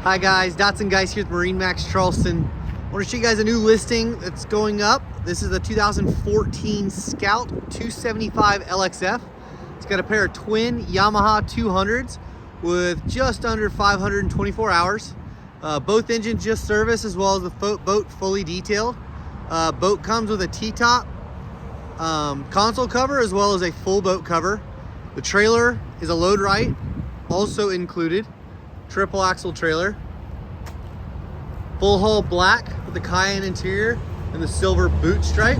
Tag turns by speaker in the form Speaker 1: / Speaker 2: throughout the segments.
Speaker 1: Hi guys, Dotson Guys here with MarineMax Charleston. I want to show you guys a new listing that's going up. This is a 2014 Scout 275 LXF. It's got a pair of twin Yamaha 200s with just under 524 hours. Both engines just serviced, as well as the boat fully detailed. Boat comes with a T-top console cover as well as a full boat cover. The trailer is a load right, also included. Triple axle trailer. Full hull black with the cayenne interior and the silver boot stripe.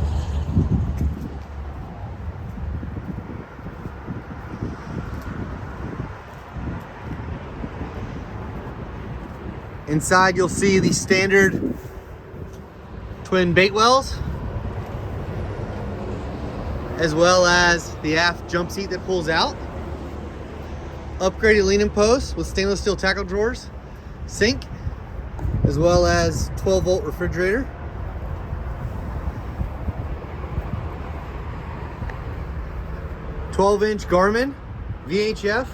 Speaker 1: Inside you'll see the standard twin bait wells, as well as the aft jump seat that pulls out. Upgraded leaning posts with stainless steel tackle drawers, sink, as well as 12-volt refrigerator. "12-inch Garmin VHF,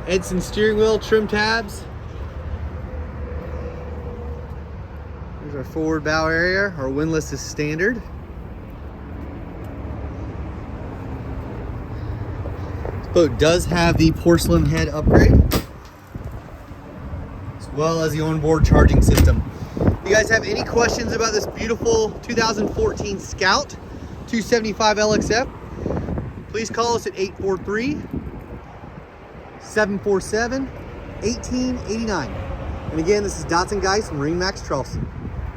Speaker 1: Edson steering wheel, trim tabs. There's our forward bow area. Our windlass is standard. Boat does have the porcelain head upgrade, as well as the onboard charging system. If you guys have any questions about this beautiful 2014 Scout 275 LXF, please call us at 843-747-1889. And again, this is Dotson Guys from MarineMax Charleston.